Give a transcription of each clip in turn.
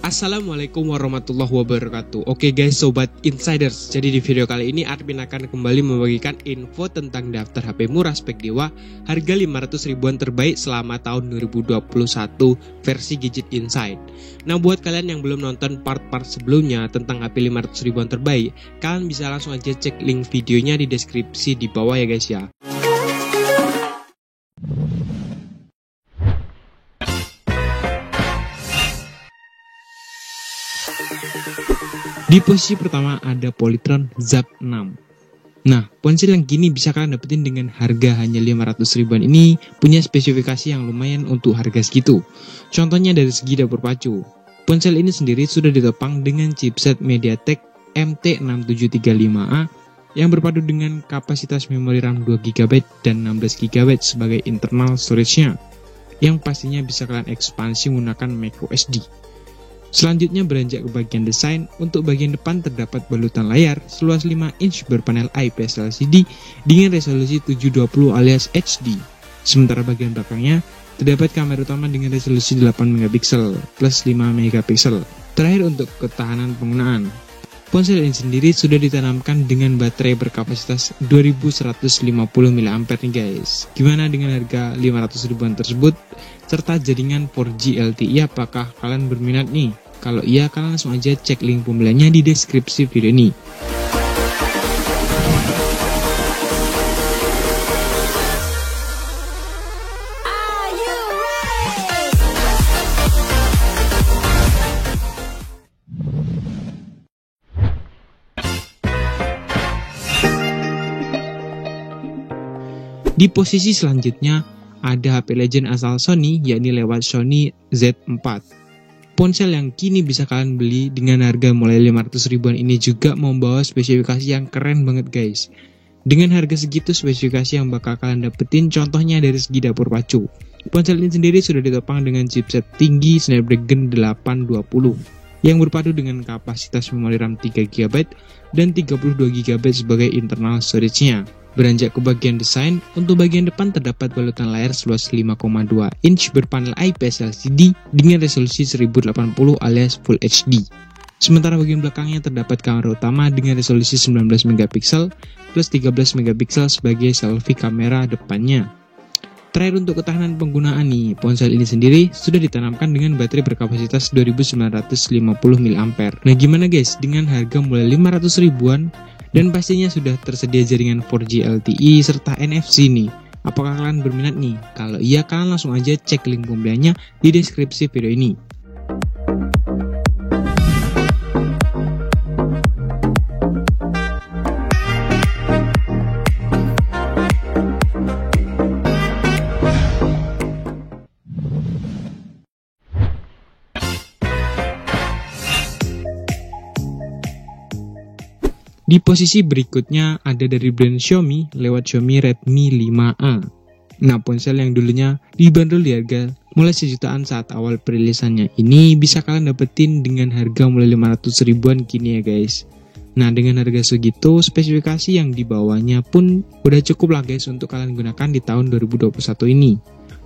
Assalamualaikum warahmatullahi wabarakatuh. Oke guys, sobat insiders. Jadi di video kali ini admin akan kembali membagikan info tentang daftar HP murah spek dewa harga 500 ribuan terbaik selama tahun 2021 versi Gadget Insight. Nah, buat kalian yang belum nonton part-part sebelumnya tentang HP 500 ribuan terbaik, kalian bisa langsung aja cek link videonya di deskripsi di bawah ya guys ya. Di posisi pertama ada Polytron Zap 6. Nah, ponsel yang kini bisa kalian dapetin dengan harga hanya 500 ribuan ini punya spesifikasi yang lumayan untuk harga segitu. Contohnya dari segi dapur pacu. Ponsel ini sendiri sudah ditopang dengan chipset MediaTek MT6735A yang berpadu dengan kapasitas memori RAM 2GB dan 16GB sebagai internal storage-nya, yang pastinya bisa kalian ekspansi menggunakan microSD. Selanjutnya beranjak ke bagian desain. Untuk bagian depan terdapat balutan layar seluas 5 inch berpanel IPS LCD dengan resolusi 720 alias HD. Sementara bagian belakangnya terdapat kamera utama dengan resolusi 8 MP plus 5 MP. Terakhir untuk ketahanan penggunaan. Ponsel ini sendiri sudah ditanamkan dengan baterai berkapasitas 2150 mAh nih guys. Gimana dengan harga 500 ribuan tersebut serta jaringan 4G LTE, apakah kalian berminat nih? Kalau iya, kalian langsung aja cek link pembeliannya di deskripsi video ini. Di posisi selanjutnya ada HP legend asal Sony, yakni lewat Sony Z4. Ponsel yang kini bisa kalian beli dengan harga mulai 500 ribuan ini juga membawa spesifikasi yang keren banget guys. Dengan harga segitu, spesifikasi yang bakal kalian dapetin contohnya dari segi dapur pacu. Ponsel ini sendiri sudah ditopang dengan chipset tinggi Snapdragon 820 yang berpadu dengan kapasitas memori RAM 3GB dan 32GB sebagai internal storage-nya. Beranjak ke bagian desain, untuk bagian depan terdapat balutan layar seluas 5,2 inch berpanel IPS LCD dengan resolusi 1080 alias Full HD. Sementara bagian belakangnya terdapat kamera utama dengan resolusi 19 MP plus 13 MP sebagai selfie kamera depannya. Terakhir untuk ketahanan penggunaan nih, ponsel ini sendiri sudah ditanamkan dengan baterai berkapasitas 2950 mAh. Nah gimana guys, dengan harga mulai 500 ribuan dan pastinya sudah tersedia jaringan 4G LTE serta NFC nih. Apakah kalian berminat nih? Kalau iya, kalian langsung aja cek link pembeliannya di deskripsi video ini. Di posisi berikutnya ada dari brand Xiaomi lewat Xiaomi Redmi 5A. Nah, ponsel yang dulunya dibanderol di harga mulai sejutaan saat awal perilisannya ini bisa kalian dapetin dengan harga mulai 500 ribuan kini ya guys. Nah, dengan harga segitu, spesifikasi yang dibawanya pun udah cukup lah guys untuk kalian gunakan di tahun 2021 ini.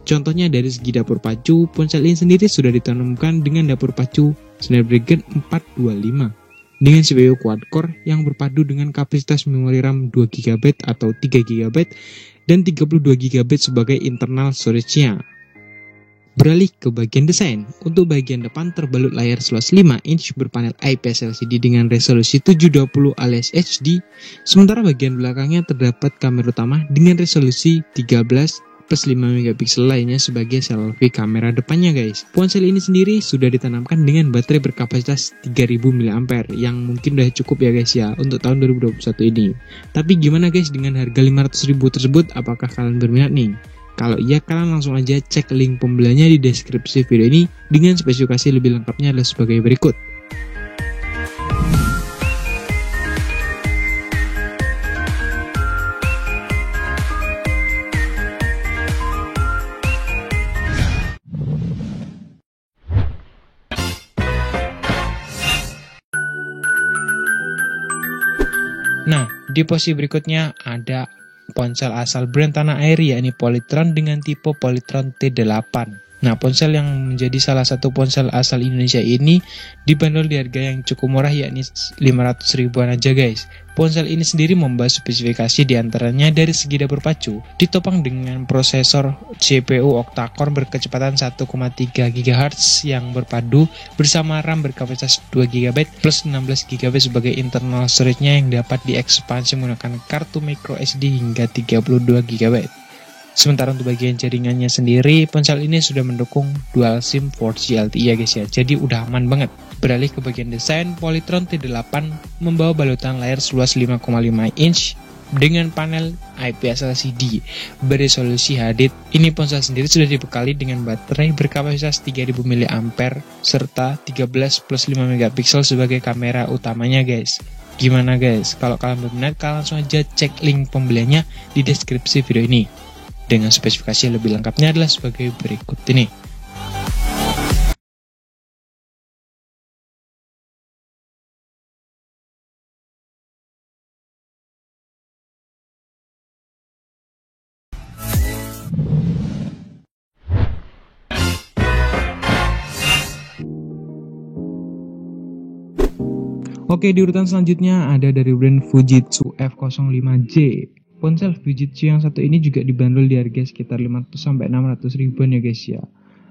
Contohnya dari segi dapur pacu, ponsel ini sendiri sudah ditanamkan dengan dapur pacu Snapdragon 425. Dengan CPU quad-core yang berpadu dengan kapasitas memori RAM 2GB atau 3GB dan 32GB sebagai internal storage-nya. Beralih ke bagian desain, untuk bagian depan terbalut layar seluas 5 inch berpanel IPS LCD dengan resolusi 720 alias HD, sementara bagian belakangnya terdapat kamera utama dengan resolusi 13 plus 5 MP lainnya sebagai selfie kamera depannya guys. Ponsel ini sendiri sudah ditanamkan dengan baterai berkapasitas 3000 mAh yang mungkin udah cukup ya guys ya untuk tahun 2021 ini. Tapi gimana guys dengan harga 500 ribu tersebut, apakah kalian berminat nih? Kalau iya, kalian langsung aja cek link pembeliannya di deskripsi video ini dengan spesifikasi lebih lengkapnya adalah sebagai berikut. Nah, di posisi berikutnya ada ponsel asal brand tanah air yakni Polytron dengan tipe Polytron T8. Nah, ponsel yang menjadi salah satu ponsel asal Indonesia ini dibanderol di harga yang cukup murah, yakni 500 ribuan aja guys. Ponsel ini sendiri membahas spesifikasi diantaranya dari segi dapur pacu, ditopang dengan prosesor CPU octa-core berkecepatan 1,3 GHz yang berpadu bersama RAM berkapasitas 2 GB plus 16 GB sebagai internal storage-nya yang dapat diekspansi menggunakan kartu micro SD hingga 32 GB. Sementara untuk bagian jaringannya sendiri, ponsel ini sudah mendukung dual SIM 4G LTE ya guys ya, jadi udah aman banget. Beralih ke bagian desain, Polytron T8 membawa balutan layar seluas 5,5 inch dengan panel IPS LCD beresolusi HD. Ini ponsel sendiri sudah dibekali dengan baterai berkapasitas 3000 mAh serta 13 plus 5 MP sebagai kamera utamanya guys. Gimana guys? Kalau kalian berminat, kalian langsung aja cek link pembeliannya di deskripsi video ini. Dengan spesifikasi lebih lengkapnya adalah sebagai berikut ini. Oke, di urutan selanjutnya ada dari brand Fujitsu F05J. Ponsel Fujitsu yang satu ini juga dibanderol di harga sekitar 500-600 ribuan ya guys ya.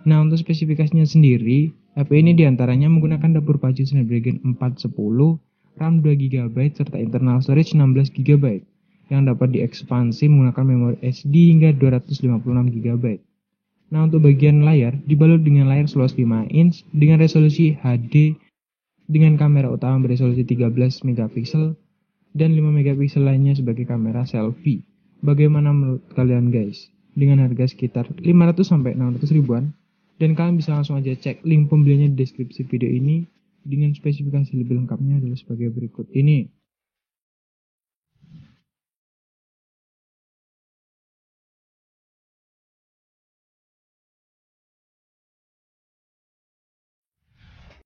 Nah, untuk spesifikasinya sendiri, HP ini diantaranya menggunakan dapur pacu Snapdragon 410, RAM 2 GB serta internal storage 16 GB yang dapat diekspansi menggunakan memori SD hingga 256 GB. Nah, untuk bagian layar dibalut dengan layar seluas 5 inch dengan resolusi HD dengan kamera utama beresolusi 13 MP dan 5 MP lainnya sebagai kamera selfie. Bagaimana menurut kalian guys? Dengan harga sekitar 500-600 ribuan, dan kalian bisa langsung aja cek link pembeliannya di deskripsi video ini. Dengan spesifikasi lebih lengkapnya adalah sebagai berikut ini.